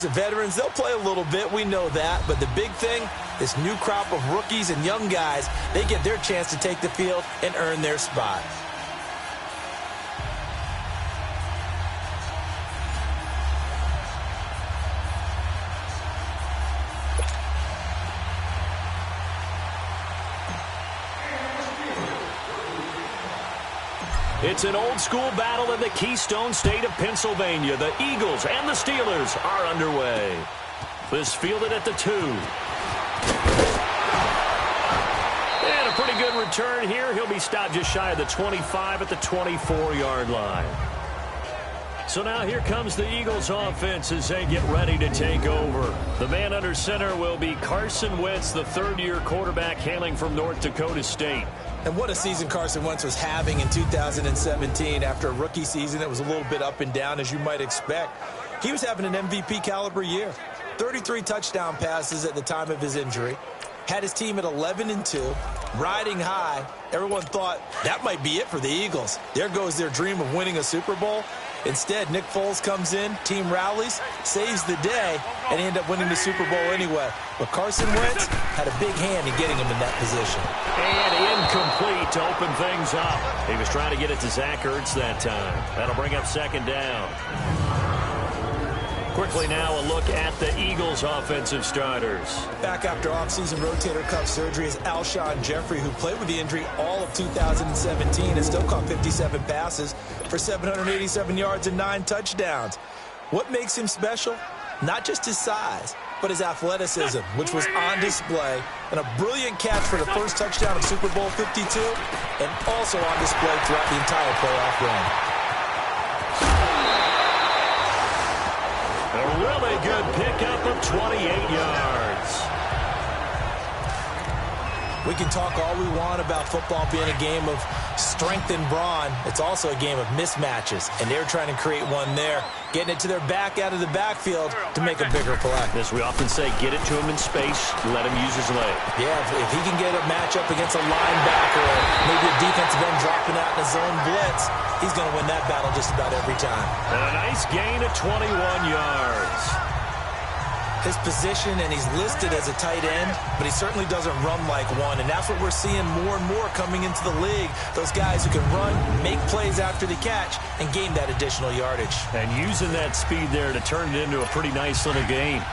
The veterans, they'll play a little bit, we know that, but the big thing, this new crop of rookies and young guys, they get their chance to take the field and earn their spot. It's an old-school battle in the Keystone State of Pennsylvania. The Eagles and the Steelers are underway. This fielded at the 2. And a pretty good return here. He'll be stopped just shy of the 25 at the 24-yard line. So now here comes the Eagles offense as they get ready to take over. The man under center will be Carson Wentz, the third-year quarterback hailing from North Dakota State. And what a season Carson Wentz was having in 2017 after a rookie season that was a little bit up and down, as you might expect. He was having an MVP caliber year. 33 touchdown passes at the time of his injury. Had his team at 11-2, riding high. Everyone thought that might be it for the Eagles. There goes their dream of winning a Super Bowl. Instead, Nick Foles comes in, team rallies, saves the day, and they end up winning the Super Bowl anyway. But Carson Wentz had a big hand in getting him in that position. And incomplete to open things up. He was trying to get it to Zach Ertz that time. That'll bring up second down. Quickly now, a look at the Eagles' offensive starters. Back after offseason rotator cuff surgery is Alshon Jeffrey, who played with the injury all of 2017 and still caught 57 passes for 787 yards and 9 touchdowns. What makes him special? Not just his size, but his athleticism, which was on display, and a brilliant catch for the first touchdown of Super Bowl 52, and also on display throughout the entire playoff run. A really good pickup of 28 yards. We can talk all we want about football being a game of strength and brawn. It's also a game of mismatches, and they're trying to create one there, getting it to their back out of the backfield to make a bigger play. As we often say, get it to him in space, let him use his leg. Yeah, if he can get a matchup against a linebacker or maybe a defensive end dropping out in a zone blitz, he's going to win that battle just about every time. And a nice gain of 21 yards. His position, and he's listed as a tight end, but he certainly doesn't run like one, and that's what we're seeing more and more coming into the league. Those guys who can run, make plays after the catch, and gain that additional yardage. And using that speed there to turn it into a pretty nice little gain.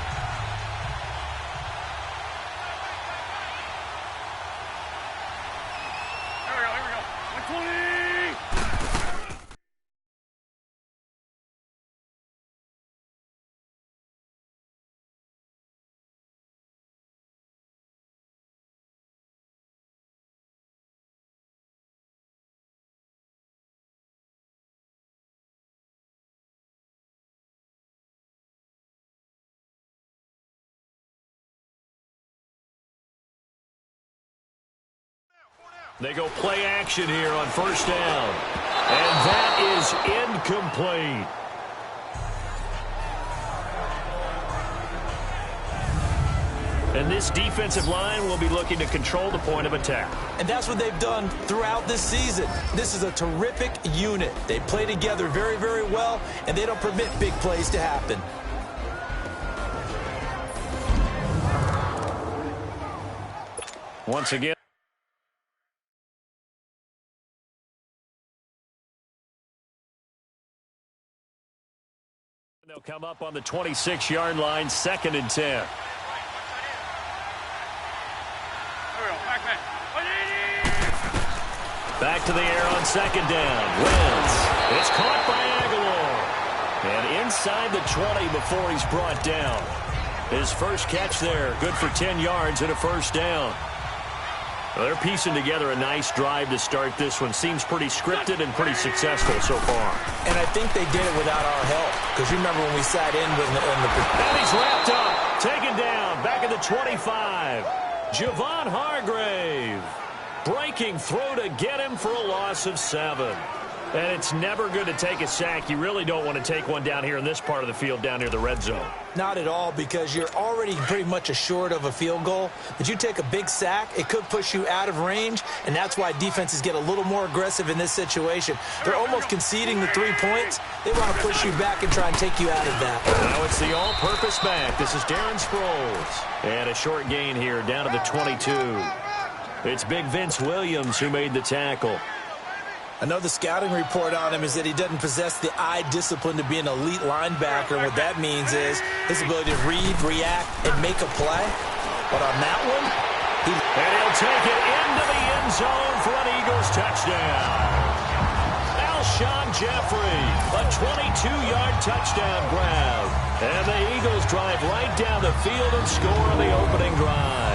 They go play action here on first down. And that is incomplete. And this defensive line will be looking to control the point of attack. And that's what they've done throughout this season. This is a terrific unit. They play together very, very well, and they don't permit big plays to happen. Once again. They'll come up on the 26-yard line, 2nd and 10. Back to the air on 2nd down. Wentz. It's caught by Aguilar. And inside the 20 before he's brought down. His first catch there, good for 10 yards and a first down. Well, they're piecing together a nice drive to start this one. Seems pretty scripted and pretty successful so far. And I think they did it without our help. Because you remember when we sat in with the... And he's wrapped up, taken down, back at the 25. Javon Hargrave. Breaking through to get him for a loss of 7. And it's never good to take a sack. You really don't want to take one down here in this part of the field, down near the red zone. Not at all, because you're already pretty much assured of a field goal. But you take a big sack, it could push you out of range, and that's why defenses get a little more aggressive in this situation. They're almost conceding the 3 points. They want to push you back and try and take you out of that. Now it's the all-purpose back. This is Darren Sproles. And a short gain here, down to the 22. It's Big Vince Williams who made the tackle. Another scouting report on him is that he doesn't possess the eye discipline to be an elite linebacker. And what that means is his ability to read, react, and make a play. But on that one, and he'll take it into the end zone for an Eagles touchdown. Alshon Jeffrey, a 22-yard touchdown grab. And the Eagles drive right down the field and score on the opening drive.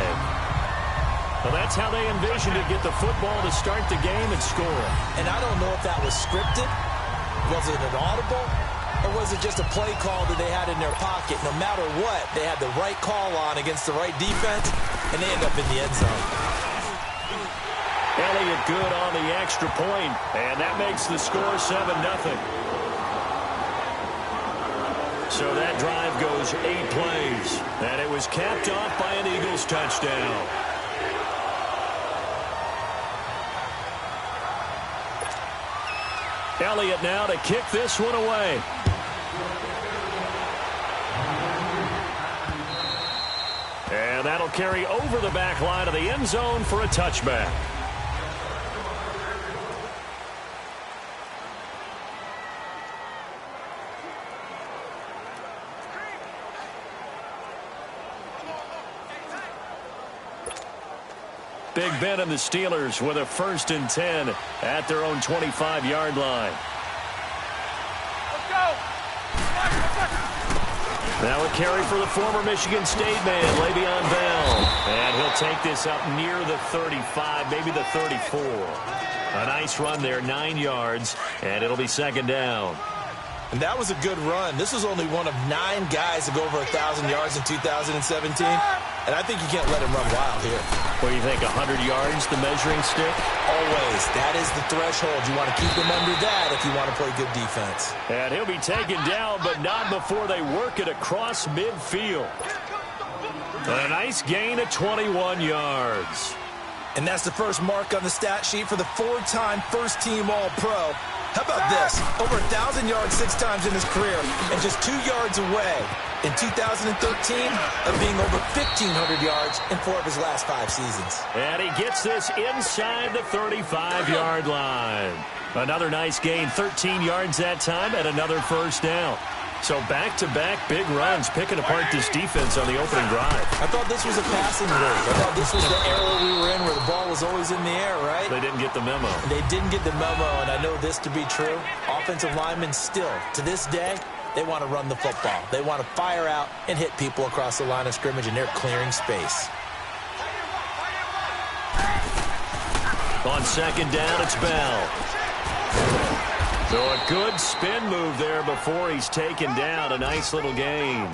Well, that's how they envisioned it, get the football to start the game and score. And I don't know if that was scripted. Was it an audible? Or was it just a play call that they had in their pocket? No matter what, they had the right call on against the right defense, and they end up in the end zone. Elliott good on the extra point, and that makes the score 7-0. So that drive goes 8 plays, and it was capped off by an Eagles touchdown. Elliott now to kick this one away. And that'll carry over the back line of the end zone for a touchback. Big Ben and the Steelers with a 1st and 10 at their own 25-yard line. Let's go. Now a carry for the former Michigan State man, Le'Veon Bell. And he'll take this up near the 35, maybe the 34. A nice run there, 9 yards, and it'll be 2nd down. And that was a good run. This was only one of 9 guys to go over 1,000 yards in 2017. And I think you can't let him run wild here. What do you think, 100 yards, the measuring stick? Always. That is the threshold. You want to keep him under that if you want to play good defense. And he'll be taken down, but not before they work it across midfield. A nice gain of 21 yards. And that's the first mark on the stat sheet for the 4-time first-team All-Pro. How about this? Over 1,000 yards 6 times in his career, and just 2 yards away in 2013 of being over 1,500 yards in 4 of his last 5 seasons. And he gets this inside the 35-yard line. Another nice gain, 13 yards that time, and another 1st down. So back-to-back big runs, picking apart this defense on the opening drive. I thought this was a passing league. I thought this was the era we were in where the ball was always in the air, right? They didn't get the memo. They didn't get the memo, and I know this to be true. Offensive linemen still, to this day, they want to run the football. They want to fire out and hit people across the line of scrimmage, and they're clearing space. On 2nd down, it's Bell. So a good spin move there before he's taken down. A nice little gain.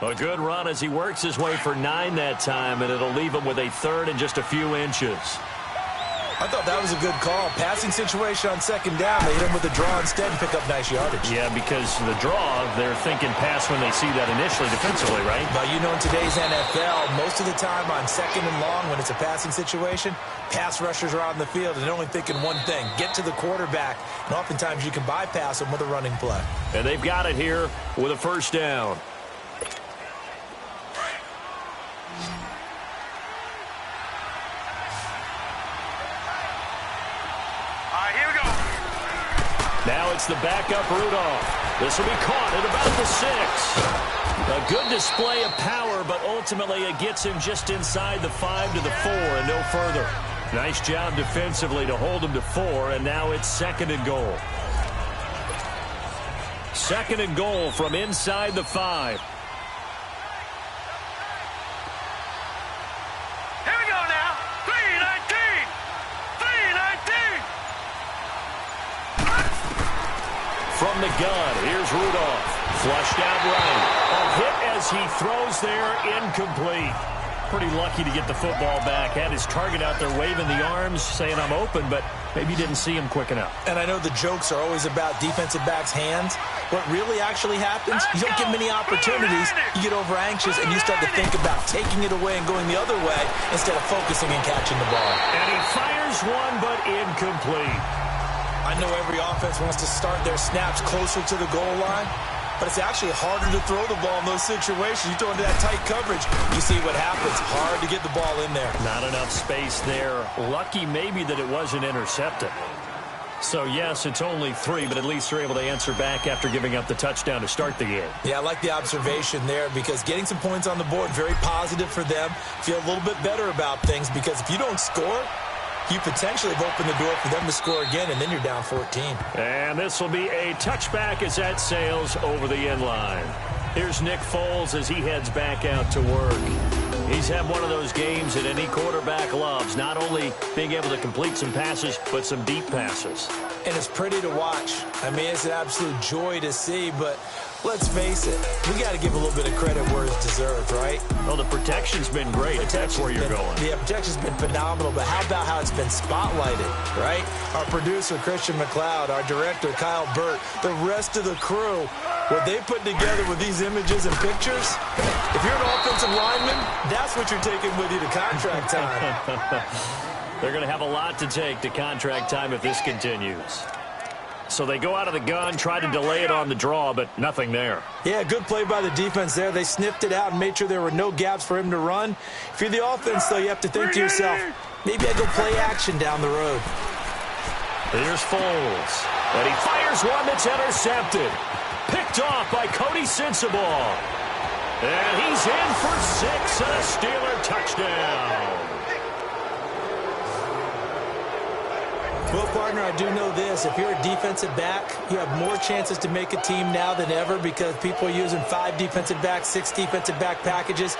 A good run as he works his way for 9 that time, and it'll leave him with a 3rd and just a few inches. I thought that was a good call. Passing situation on 2nd down. They hit him with a draw instead and pick up nice yardage. Yeah, because the draw, they're thinking pass when they see that initially defensively, right? But you know, in today's NFL, most of the time on 2nd and long, when it's a passing situation, pass rushers are on the field, and they're only thinking one thing, get to the quarterback. And oftentimes you can bypass them with a running play. And they've got it here with a 1st down. Here we go. Now it's the backup Rudolph. This will be caught at about the 6. A good display of power, but ultimately it gets him just inside the 5 to the 4 and no further. Nice job defensively to hold him to 4, and now it's 2nd and goal. 2nd and goal from inside the 5. Here we go now. 3-19. 3-19. From the gun, here's Rudolph. Flushed out right. A hit as he throws there, incomplete. Pretty lucky to get the football back. Had his target out there waving the arms, saying I'm open, but maybe didn't see him quick enough. And I know the jokes are always about defensive backs' hands. What really actually happens, you don't get many opportunities, you get over anxious, and you start to think about taking it away and going the other way instead of focusing and catching the ball. And he fires one, but incomplete. I know every offense wants to start their snaps closer to the goal line, but it's actually harder to throw the ball in those situations. You throw into that tight coverage, you see what happens. Hard to get the ball in there. Not enough space there. Lucky maybe that it wasn't intercepted. So, yes, it's only 3, but at least they're able to answer back after giving up the touchdown to start the game. Yeah, I like the observation there because getting some points on the board, very positive for them. Feel a little bit better about things because if you don't score, you potentially have opened the door for them to score again, and then you're down 14. And this will be a touchback as that sails over the end line. Here's Nick Foles as he heads back out to work. He's had one of those games that any quarterback loves, not only being able to complete some passes, but some deep passes. And it's pretty to watch. I mean, it's an absolute joy to see, but let's face it, we got to give a little bit of credit where it's deserved, right? Well, the protection's been great, if that's where you're going. Yeah, protection's been phenomenal, but how about how it's been spotlighted, right? Our producer, Christian McLeod, our director, Kyle Burt, the rest of the crew, what they put together with these images and pictures, if you're an offensive lineman, that's what you're taking with you to contract time. They're going to have a lot to take to contract time if this continues. So they go out of the gun, try to delay it on the draw, but nothing there. Yeah, good play by the defense there. They sniffed it out and made sure there were no gaps for him to run. If you're the offense, though, you have to think to yourself, maybe I go play action down the road. Here's Foles. And he fires one that's intercepted. Picked off by Cody Sensabaugh. And he's in for 6 and a Steeler touchdown. Well, partner, I do know this. If you're a defensive back, you have more chances to make a team now than ever because people are using 5 defensive backs, 6 defensive back packages.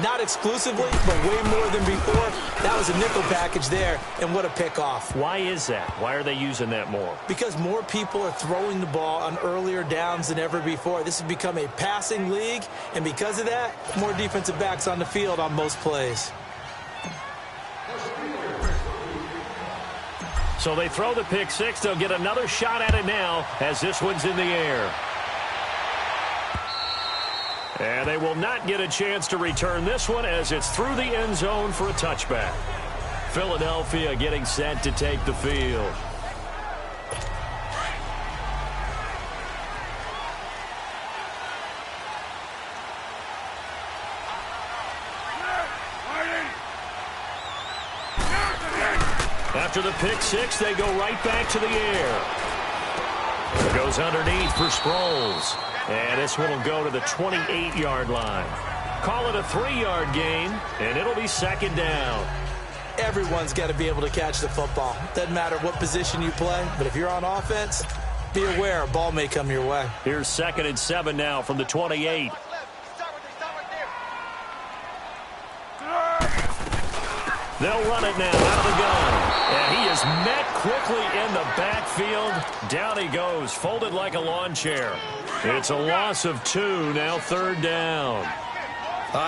Not exclusively, but way more than before. That was a nickel package there, and what a pickoff. Why is that? Why are they using that more? Because more people are throwing the ball on earlier downs than ever before. This has become a passing league, and because of that, more defensive backs on the field on most plays. So they throw the pick 6. They'll get another shot at it now as this one's in the air. And they will not get a chance to return this one as it's through the end zone for a touchback. Philadelphia getting set to take the field. After the pick 6, they go right back to the air. It goes underneath for Sproles. And this one will go to the 28-yard line. Call it a 3-yard gain, and it'll be second down. Everyone's got to be able to catch the football. Doesn't matter what position you play, but if you're on offense, be aware a ball may come your way. Here's 2nd and 7 now from the 28. They'll run it now out of the gun. And he is met quickly in the backfield. Down he goes, folded like a lawn chair. It's a loss of 2, now 3rd down.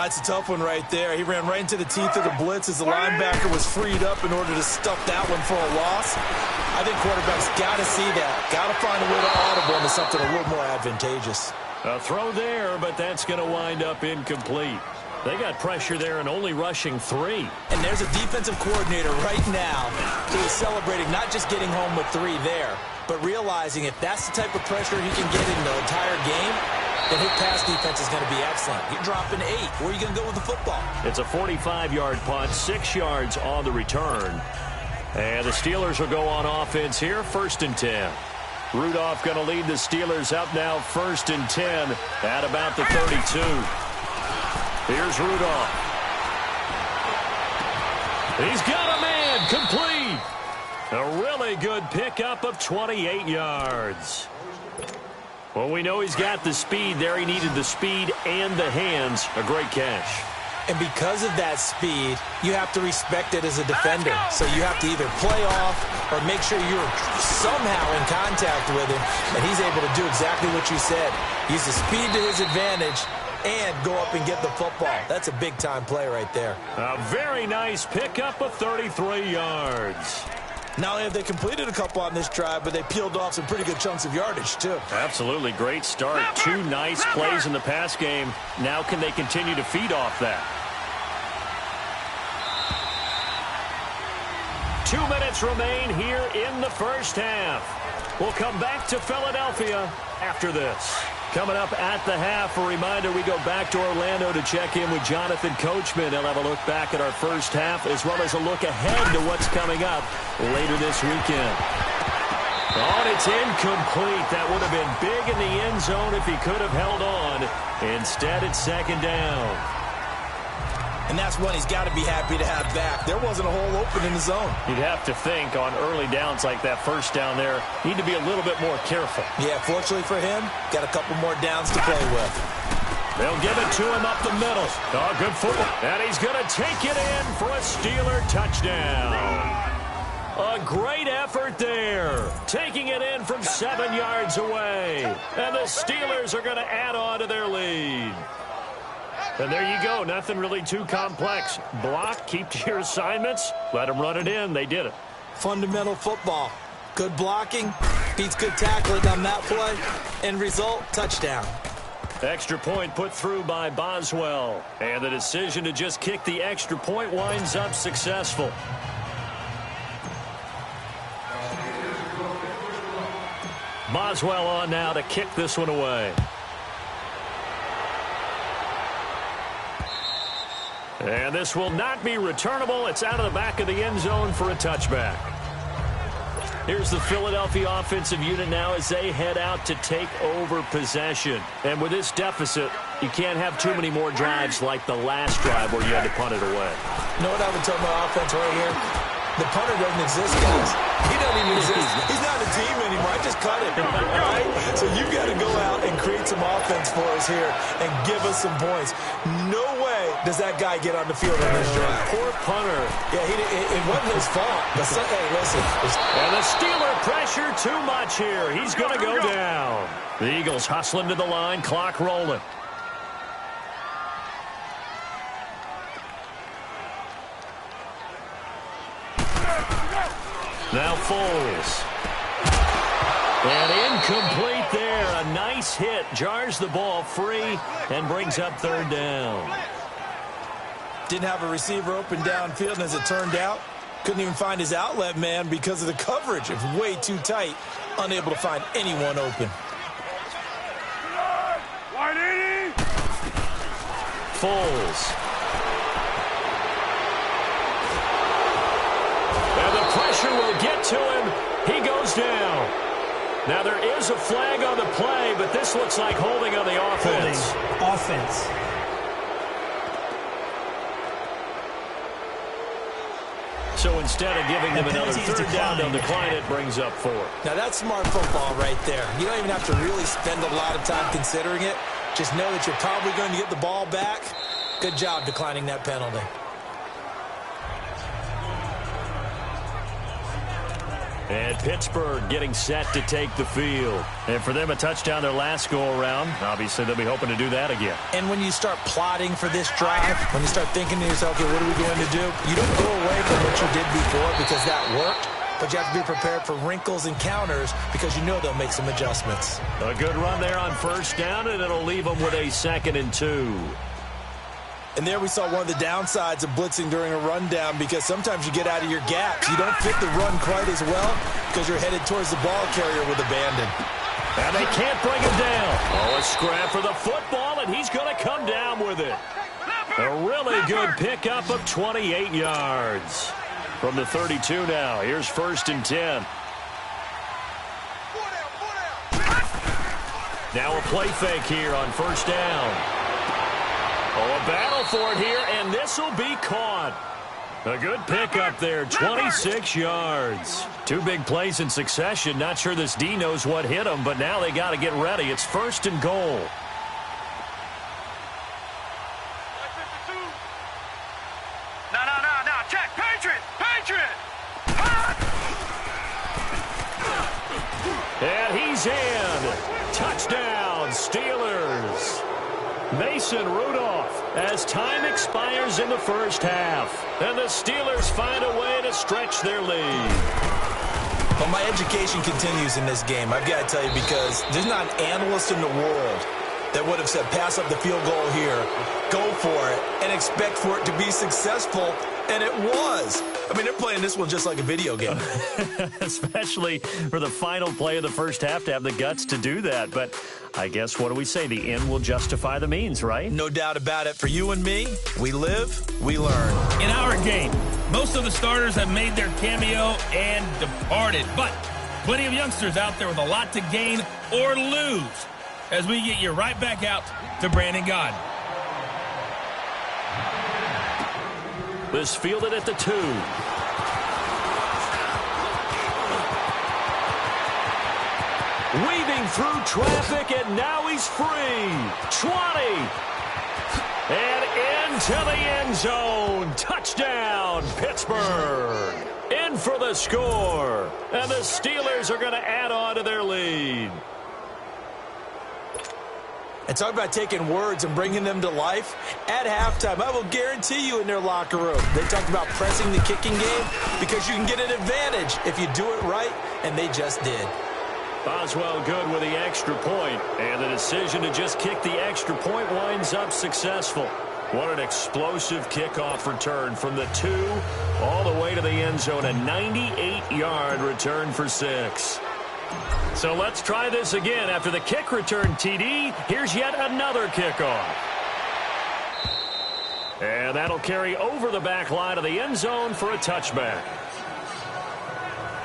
It's a tough one right there. He ran right into the teeth of the blitz as the linebacker was freed up in order to stuff that one for a loss. I think quarterbacks got to see that. Got to find a way to audible into something a little more advantageous. A throw there, but that's going to wind up incomplete. They got pressure there and only rushing 3. And there's a defensive coordinator right now who is celebrating not just getting home with 3 there, but realizing if that's the type of pressure he can get in the entire game, then his pass defense is going to be excellent. You're dropping 8. Where are you going to go with the football? It's a 45-yard punt, 6 yards on the return. And the Steelers will go on offense here, 1st and 10. Rudolph going to lead the Steelers up now, 1st and 10 at about the 32. Here's Rudolph. He's got a man, complete. A really good pickup of 28 yards. Well, we know he's got the speed there. He needed the speed and the hands. A great catch. And because of that speed, you have to respect it as a defender. So you have to either play off or make sure you're somehow in contact with him. And he's able to do exactly what you said. Use the speed to his advantage and go up and get the football. That's a big-time play right there. A very nice pickup of 33 yards. Not only have they completed a couple on this drive, but they peeled off some pretty good chunks of yardage, too. Absolutely great start. 2 nice plays in the pass game. Now can they continue to feed off that? 2 minutes remain here in the first half. We'll come back to Philadelphia after this. Coming up at the half, a reminder, we go back to Orlando to check in with Jonathan Coachman. He'll have a look back at our first half as well as a look ahead to what's coming up later this weekend. Oh, and it's incomplete. That would have been big in the end zone if he could have held on. Instead, it's second down. And that's one he's got to be happy to have back. There wasn't a hole open in the zone. You'd have to think on early downs like that first down there, need to be a little bit more careful. Yeah, fortunately for him, got a couple more downs to play with. They'll give it to him up the middle. Oh, good football. And he's going to take it in for a Steeler touchdown. A great effort there. Taking it in from 7 yards away. And the Steelers are going to add on to their lead. And there you go. Nothing really too complex. Block, keep to your assignments, let them run it in. They did it. Fundamental football. Good blocking, beats good tackling on that play. End result, touchdown. Extra point put through by Boswell. And the decision to just kick the extra point winds up successful. Boswell on now to kick this one away. And this will not be returnable. It's out of the back of the end zone for a touchback. Here's the Philadelphia offensive unit now as they head out to take over possession. And with this deficit, you can't have too many more drives like the last drive where you had to punt it away. You know what I would tell my offense right here? The punter doesn't exist, guys. He doesn't even exist. He's not a team anymore. I just cut him. All right? So you've got to go out and create some offense for us here and give us some points. No way does that guy get on the field on this drive. Poor punter. Yeah, it wasn't his fault. But hey, listen. And the Steeler pressure too much here. He's going to go down. The Eagles hustling to the line, clock rolling. Now Foles. And incomplete there. A nice hit. Jars the ball free and brings up third down. Didn't have a receiver open downfield, and as it turned out, couldn't even find his outlet man because of the coverage. It was way too tight. Unable to find anyone open. Foles. And the pressure will get to him. He goes down. Now there is a flag on the play, but this looks like holding on the offense. Holding. Offense. So instead of giving them another third down, they'll decline it, brings up 4. Now that's smart football right there. You don't even have to really spend a lot of time considering it. Just know that you're probably going to get the ball back. Good job declining that penalty. And Pittsburgh getting set to take the field. And for them, a touchdown their last go-around. Obviously, they'll be hoping to do that again. And when you start plotting for this drive, when you start thinking to yourself, okay, what are we going to do? You don't go away from what you did before because that worked. But you have to be prepared for wrinkles and counters because you know they'll make some adjustments. A good run there on first down, and it'll leave them with a 2nd and 2. And there we saw one of the downsides of blitzing during a rundown because sometimes you get out of your gaps. You don't fit the run quite as well because you're headed towards the ball carrier with abandon. And they can't bring him down. Oh, a scrap for the football, and he's going to come down with it. A really good pickup of 28 yards. From the 32 now, here's 1st and 10. Now a play fake here on first down. Oh, a battle for it here, and this will be caught. A good pickup there, 26 yards. 2 big plays in succession. Not sure this D knows what hit him, but now they got to get ready. It's 1st and goal. No, check, Patriot! And he's in. Touchdown, Steelers. Mason Rudolph as time expires in the first half. And the Steelers find a way to stretch their lead. Well, my education continues in this game, I've got to tell you, because there's not an analyst in the world that would have said pass up the field goal here, go for it, and expect for it to be successful, and it was. I mean, they're playing this one just like a video game. Especially for the final play of the first half to have the guts to do that. But I guess, what do we say? The end will justify the means, right? No doubt about it. For you and me, we live, we learn. In our game, most of the starters have made their cameo and departed. But plenty of youngsters out there with a lot to gain or lose as we get you right back out to Brandon Gaudin. This fielded at the 2. Weaving through traffic, and now he's free. 20. And into the end zone. Touchdown, Pittsburgh. In for the score. And the Steelers are going to add on to their lead. And talk about taking words and bringing them to life. At halftime, I will guarantee you in their locker room, they talked about pressing the kicking game because you can get an advantage if you do it right, and they just did. Boswell good with the extra point, and the decision to just kick the extra point winds up successful. What an explosive kickoff return from the 2 all the way to the end zone. A 98-yard return for 6. So let's try this again. After the kick return TD, here's yet another kickoff. And that'll carry over the back line of the end zone for a touchback.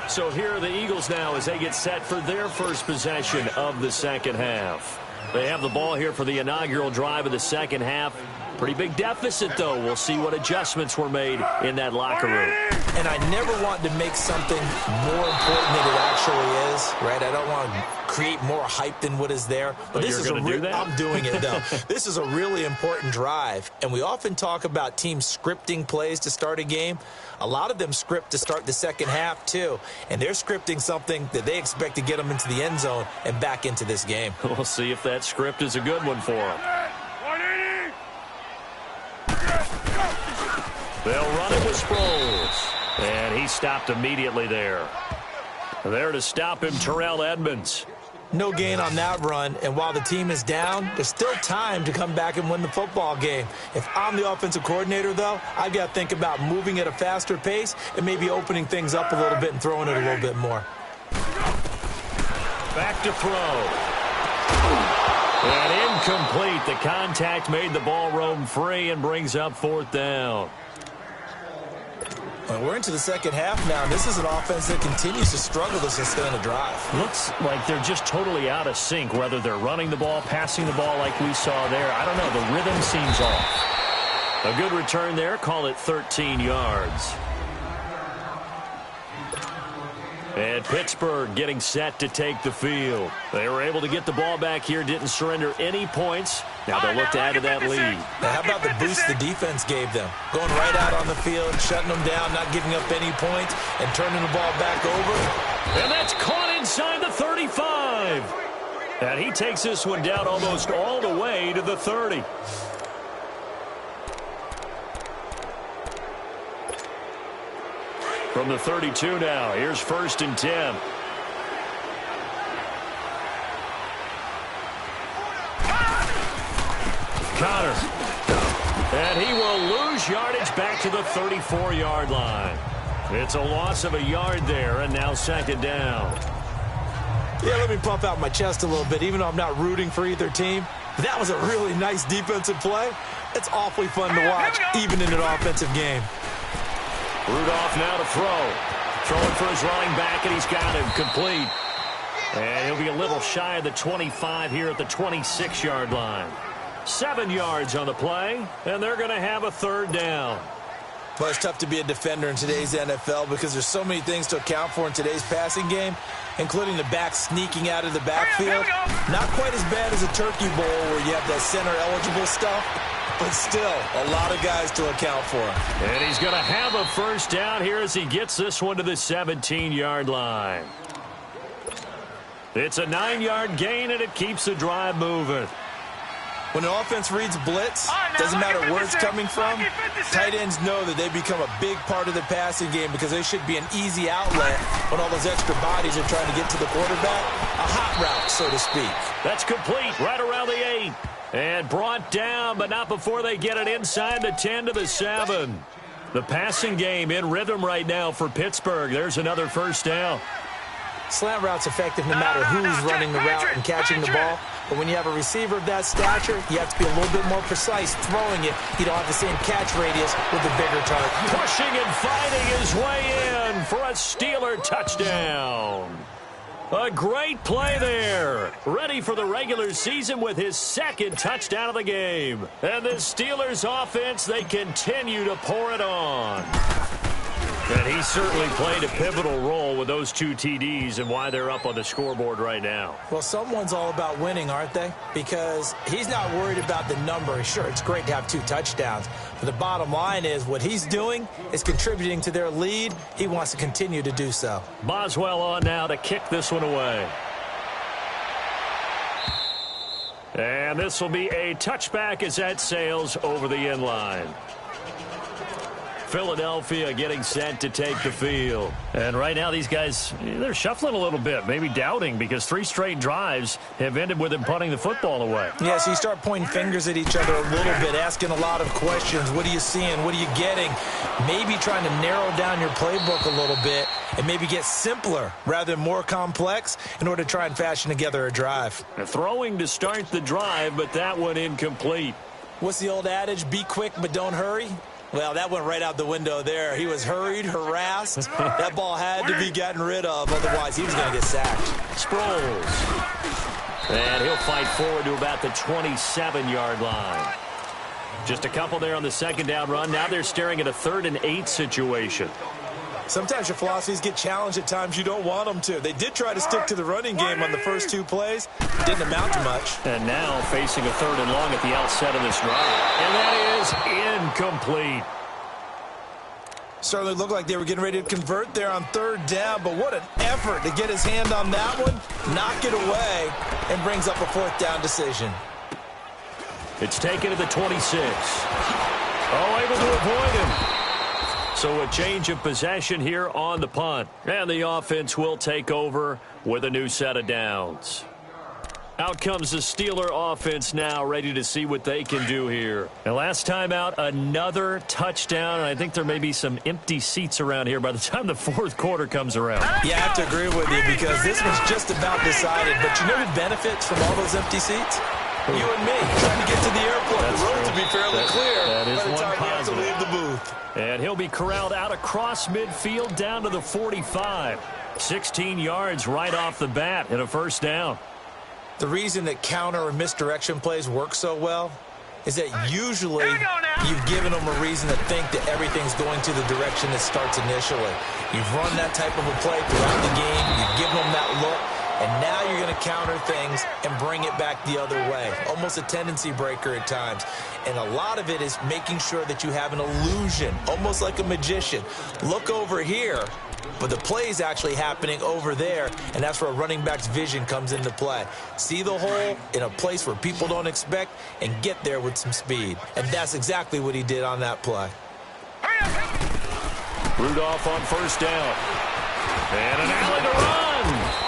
So here are the Eagles now as they get set for their first possession of the second half. They have the ball here for the inaugural drive of the second half. Pretty big deficit, though. We'll see what adjustments were made in that locker room. And I never want to make something more important than it actually is, right? I don't want to create more hype than what is there. But this is I'm doing it, though. This is a really important drive. And we often talk about teams scripting plays to start a game. A lot of them script to start the second half, too. And they're scripting something that they expect to get them into the end zone and back into this game. We'll see if that script is a good one for them. They'll run it with Sproles. And he stopped immediately there. There to stop him, Terrell Edmonds. No gain on that run, and while the team is down, there's still time to come back and win the football game. If I'm the offensive coordinator, though, I've got to think about moving at a faster pace and maybe opening things up a little bit and throwing it a little bit more. Back to throw. And incomplete. The contact made the ball roam free and brings up 4th down. Well, we're into the second half now, and this is an offense that continues to struggle to sustain a drive. Looks like they're just totally out of sync, whether they're running the ball, passing the ball like we saw there. I don't know. The rhythm seems off. A good return there. Call it 13 yards. And Pittsburgh getting set to take the field. They were able to get the ball back here, didn't surrender any points. Now they'll look to add to that lead. Now, how about the boost the defense gave them? Going right out on the field, shutting them down, not giving up any points, and turning the ball back over. And that's caught inside the 35. And he takes this one down almost all the way to the 30. From the 32 now, here's 1st and 10. Connor. And he will lose yardage back to the 34-yard line. It's a loss of a yard there, and now 2nd down. Yeah, let me pump out my chest a little bit, even though I'm not rooting for either team. That was a really nice defensive play. It's awfully fun to watch, even in an offensive game. Rudolph now to throw. Throwing for his running back, and he's got him complete. And he'll be a little shy of the 25 here at the 26-yard line. 7 yards on the play, and they're going to have a 3rd down. Well, it's tough to be a defender in today's NFL because there's so many things to account for in today's passing game, including the back sneaking out of the backfield. Not quite as bad as a Turkey Bowl where you have that center-eligible stuff, but still a lot of guys to account for. And he's going to have a 1st down here as he gets this one to the 17-yard line. It's a 9-yard gain, and it keeps the drive moving. When an offense reads blitz, doesn't matter where it's coming from, tight ends know that they become a big part of the passing game because they should be an easy outlet when all those extra bodies are trying to get to the quarterback. A hot route, so to speak. That's complete right around the 8. And brought down, but not before they get it inside the 10 to the 7. The passing game in rhythm right now for Pittsburgh. There's another first down. Slant route's effective no matter who's running the route and catching the ball. But when you have a receiver of that stature, you have to be a little bit more precise throwing it. You don't have the same catch radius with the bigger target. Pushing and fighting his way in for a Steeler touchdown. A great play there. Ready for the regular season with his second touchdown of the game. And the Steelers offense, they continue to pour it on. And he certainly played a pivotal role with those 2 TDs and why they're up on the scoreboard right now. Well, someone's all about winning, aren't they? Because he's not worried about the number. Sure, it's great to have 2 touchdowns. But the bottom line is what he's doing is contributing to their lead. He wants to continue to do so. Boswell on now to kick this one away. And this will be a touchback as that sails over the end line. Philadelphia getting set to take the field. And right now these guys, they're shuffling a little bit, maybe doubting because 3 straight drives have ended with them punting the football away. Yeah, so you start pointing fingers at each other a little bit, asking a lot of questions. What are you seeing? What are you getting? Maybe trying to narrow down your playbook a little bit and maybe get simpler rather than more complex in order to try and fashion together a drive. Throwing to start the drive, but that one incomplete. What's the old adage? Be quick, but don't hurry. Well, that went right out the window there. He was hurried, harassed. That ball had to be gotten rid of. Otherwise, he was going to get sacked. Sproles. And he'll fight forward to about the 27-yard line. Just a couple there on the second down run. Now they're staring at a 3rd and 8 situation. Sometimes your philosophies get challenged at times you don't want them to. They did try to stick to the running game on the first 2 plays. Didn't amount to much. And now facing a 3rd and long at the outset of this drive. And that is incomplete. Certainly looked like they were getting ready to convert there on 3rd down, but what an effort to get his hand on that one, knock it away, and brings up a 4th down decision. It's taken to the 26. Oh, able to avoid him. So a change of possession here on the punt. And the offense will take over with a new set of downs. Out comes the Steeler offense now, ready to see what they can do here. And last time out, another touchdown. And I think there may be some empty seats around here by the time the 4th quarter comes around. Yeah, I have to agree with you because this one's just about decided. But you know who benefits from all those empty seats? You and me, trying to get to the airport. The road to be fairly clear that is by the time we have to positive. leave the booth. And he'll be corralled out across midfield down to the 45. 16 yards right off the bat and a 1st down. The reason that counter or misdirection plays work so well is that usually you've given them a reason to think that everything's going to the direction it starts initially. You've run that type of a play throughout the game. You've given them that look. And now you're going to counter things and bring it back the other way. Almost a tendency breaker at times. And a lot of it is making sure that you have an illusion, almost like a magician. Look over here, but the play is actually happening over there, and that's where a running back's vision comes into play. See the hole in a place where people don't expect and get there with some speed. And that's exactly what he did on that play. Rudolph on 1st down. And an alley to run.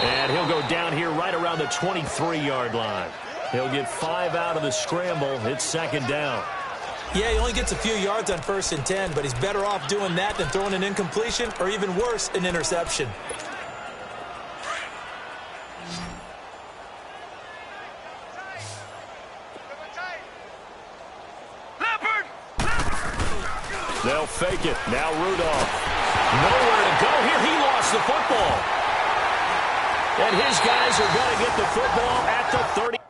And he'll go down here right around the 23-yard line. He'll get 5 out of the scramble. It's 2nd down. Yeah, he only gets a few yards on 1st and 10, but he's better off doing that than throwing an incompletion or even worse, an interception. They'll fake it. Now Rudolph. Nowhere to go here. He lost the football. And his guys are going to get the football at the 30.